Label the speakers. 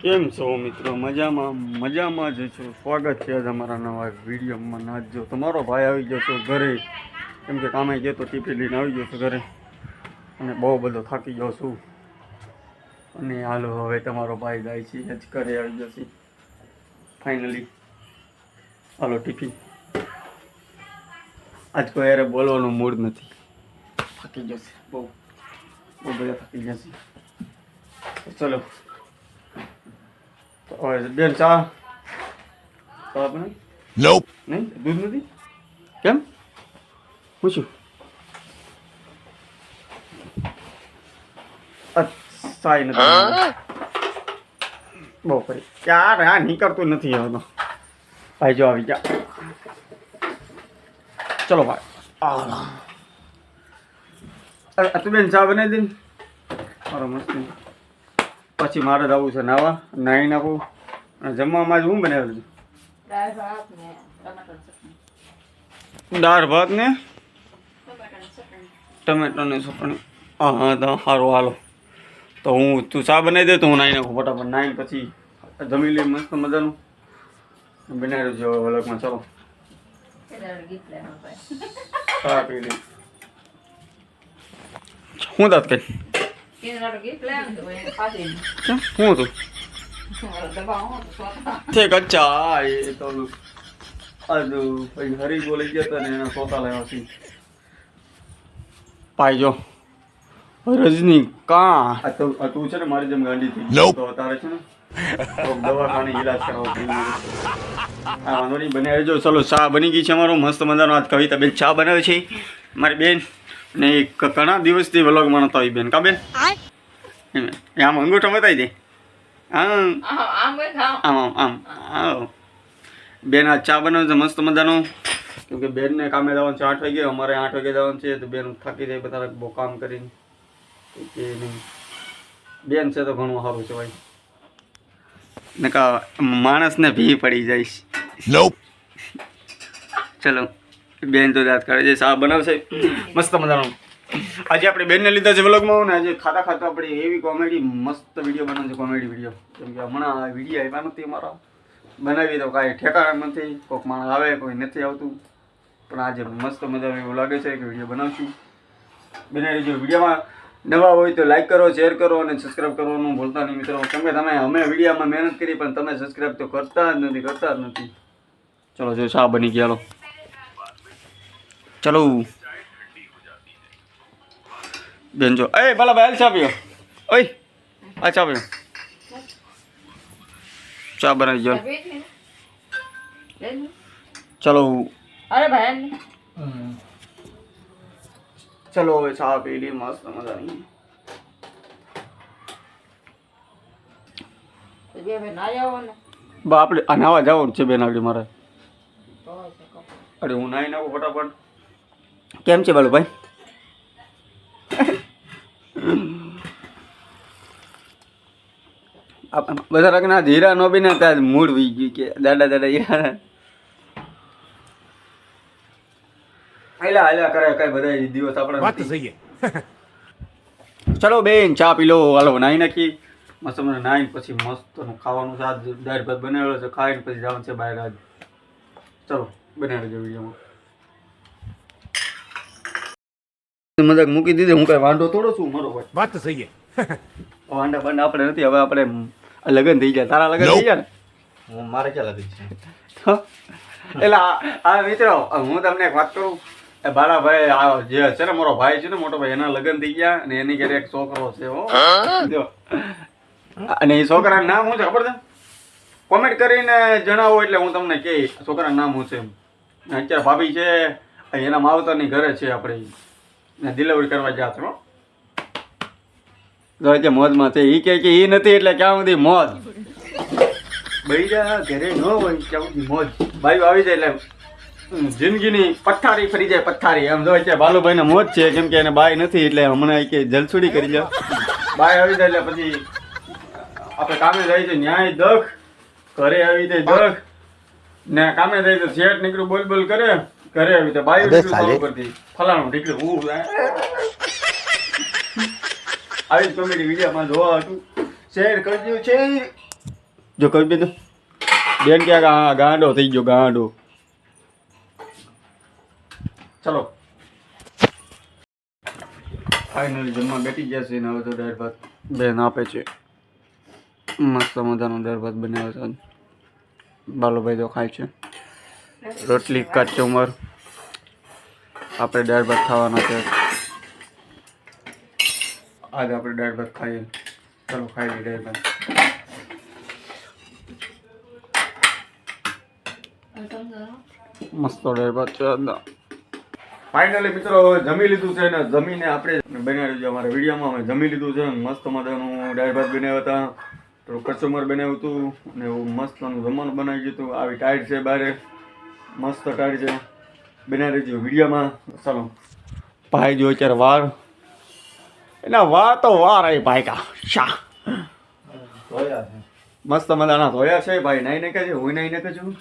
Speaker 1: કેમ છો મિત્રો? મજામાં જ છું. સ્વાગત છે આજ અમારા નવા વિડીયોમાં. નાચજો તમારો ભાઈ આવી ગયો છો ઘરે, કેમ કે કામે ગયો તો ટિફિન લઈને આવી ગયો છું ઘરે અને બહુ બધો થાકી ગયો છું. અને હાલો હવે તમારો ભાઈ જાય છે જ ઘરે આવી ગયો છે ફાઇનલી. હાલો ટિફિન. આજ કોઈ યારે બોલવાનું મૂડ નથી, થાકી જશે બહુ બધા થાકી જશે. ચલો બેન ચા આપણે નહીં, દૂધ નથી કેમ પૂછ્યું? સાઈ નથી બહુ ફરી ક્યારે આ નીકળતું નથી હવે તો. ભાઈ જો આવી ગયા. ચલો ભાઈ તું બેન ચા બનાવી દે મારો મસ્તી. પછી મારે જવું છે નાવા, નાહી નાખું અને જમવામાં હું બનાવેલું? દાળ ભાત ને ટમેટાની ચટણી. હા તો સારું હાલો. તો તું ચા બનાવી દે તો હું નાહી નાખું ફટાફટ. નાહીને પછી જમી લઈ મસ્ત મજાનું બનાવી છે વલકમાં. ચલો ચા પી લઈ. શું દાંત કઈ શું હતું ઠીક? અચ્છા એ તો પછી હરી બોલી ગયા હતા ને એના સોતા લાવ્યા છે. પાઈ જો રજની કા તું છે ને મારી જેમ ગાંડી થઈ તો તારે છે ને દવાખાને ઈલાજ કરાવો. હા વાંધો નહીં બનાવી જો. ચલો ચા બની ગઈ છે અમારો મસ્ત મજાનો. આજ કવિતા બેન ચા બનાવે છે મારી બેન ને ઘણા દિવસથી વ્લોગમાં નતા આવી બેન. કા બેન આમ અંગૂઠો બતાવી દે. આમ આમ આમ આમ બેન આ ચા બનાવે છે મસ્ત મજાનો. કેમકે બેનને કામે જવાનું છે 8 વાગે, અમારે 8 વાગે જવાનું છે. તો બેન થાકી જાય બધા બહુ કામ કરીને કે નહીં. બેન છે તો ઘણું સારું છે ભાઈ. નકા માણસને ભી પડી જઈશ. ચલો બેન તો યાદ કરે છે, ચા બનાવશે મસ્ત મજાનો. આજે આપણે બેનને લીધા છે વ્લોગમાં ને આજે ખાતા ખાતા આપણે એવી કોમેડી મસ્ત વિડીયો બનાવશે, કોમેડી વિડીયો. કેમ કે હમણાં વિડીયો આવ્યા નથી મારા, બનાવી તો કાંઈ ઠેકાણા નથી. કોઈક માણસ આવે કોઈ નથી આવતું, પણ આજે મસ્ત મજા એવું લાગે છે કે વિડીયો બનાવશું. બનાવી જો. વિડીયોમાં નવા હોય તો લાઈક કરો, શેર કરો અને સબસ્ક્રાઈબ કરવાનું ભૂલતા નહીં મિત્રો. કેમ કે અમે વિડીયોમાં મહેનત કરી પણ તમે સબસ્ક્રાઈબ તો કરતા જ નથી. ચલો જો ચા બની ગયા. ચલો બેન જો એ ભલા ભાઈ ચા પીઓ. ઓય આ ચા પીઓ. ચા બનાવી જાઓ. ચલો
Speaker 2: અરે ભાઈ
Speaker 1: ચલો હવે ચા પી લી મસ્ત મજાની. આપણે આ નાવા જવાનું છે બેન આગળ મારે. અરે હું નાઈ નાખું ફટાફટ. કેમ છે બાલુ ભાઈ? બધા રગના ધીરા નો બી ને ત્યાં મૂળ વી ગયું કે દાદા યાર હાલ્યા કરે કઈ બધા દિવસ આપણે. ચલો બેન ચા પી લો. હાલો નાહી નાખી મસ્ત મને. નાહીને પછી મસ્ત ખાવાનું છે. આજ દાળ ભાત બનાવેલો છે, ખાઈને પછી જવાનું છે બહાર. આજ ચલો બનાવી દેજો વિડીયોમાં. મજાક મૂકી દીધી. હું કઈ વાંઢો થોડો છું મારો ભાઈ.
Speaker 3: વાત તો સહી
Speaker 1: વાંઢા બંધ આપણે નથી. હવે આપણે લગ્ન થઈ ગયા. તારા લગ્ન થઈ ગયા ને?
Speaker 3: મારે ક્યાં લગન છે?
Speaker 1: એટલે આ મિત્રો હું તમને એક વાત કરું. બાળા ભાઈ આ જે છે ને મારો ભાઈ છે ને મોટો ભાઈ, એના લગ્ન થઈ ગયા અને એની ઘરે એક છોકરો છે હો. અને એ છોકરાનું નામ શું છે ખબર છે? કોમેન્ટ કરીને જણાવો એટલે હું તમને કે છોકરાનું નામ શું છે. અત્યારે ભાભી છે એના માવતરની ઘરે છે આપણે ડિલિવરી કરવા ગયા છે. તો કે મોજમાં છે. એ કે એ નથી એટલે ક્યાં સુધી મોજ. બૈરા ઘરે ન હોય ક્યાં સુધી મોજ. ભાઈ આવી જાય એટલે જિંદગીની પથ્થારી ફરી જાય પથ્થારી. એમ જો કે બાલુભાઈને મોજ છે કેમ કે એને બાય નથી એટલે હમણાં કે જલસુડી કરી જાય. બાય આવી જાય એટલે પછી આપણે કામે જાય છે ન્યાય દખ, ઘરે આવી જાય દખ ને કામે જાય તો શેઠ નીકળું બોલ કરે. ઘરે આવી તો બાય કરતી ફલાણું નીકળ્યું. હું આવી જ કોમેડી વિડીયોમાં જોવા હતું. શેર કરજો છે. જો કહી દીધું બેન ક્યાં ગાંડો થઈ ગયો ગાંડો. ચલો ફાઇનલી જમવા બેઠી ગયા છે ને હવે તો દાળ ભાત બેન આપે છે. મસ્ત મજાનો દાળ ભાત બનાવ્યો છે. બાલુભાઈ તો ખાય છે રોટલી કચુંબર. આપણે દાળ ભાત ખાવાના છે આજે. આપણે દાળ ભાત ખાઈએ. ચલો ખાઈ લઈએ દાળ ભાત. મસ્ત દાળ ભાત છે. ફાઇનલી મિત્રો જમી લીધું છે ને જમીને આપણે બનાવ્યું છે અમારા વિડીયોમાં. અમે જમી લીધું છે. મસ્ત મજાનું દાળ ભાત બનાવ્યા હતા. થોડું કચુંબર બનાવ્યું હતું અને એવું મસ્ત જમવાનું બનાવી ગયું હતું. આવી ટાઈટ છે બારે મસ્ત ટાઈટ છે. બનાવી દીધું વિડીયોમાં. ચાલો ભાઈ જો અત્યારે વાર એના વાર તો વાર આવી ભાઈ કા શા
Speaker 3: ધોયા છે.
Speaker 1: મસ્ત મજાના ધોયા છે ભાઈ. નાઈ નાખ્યા છે હું નાઈ નાખ્યો છું.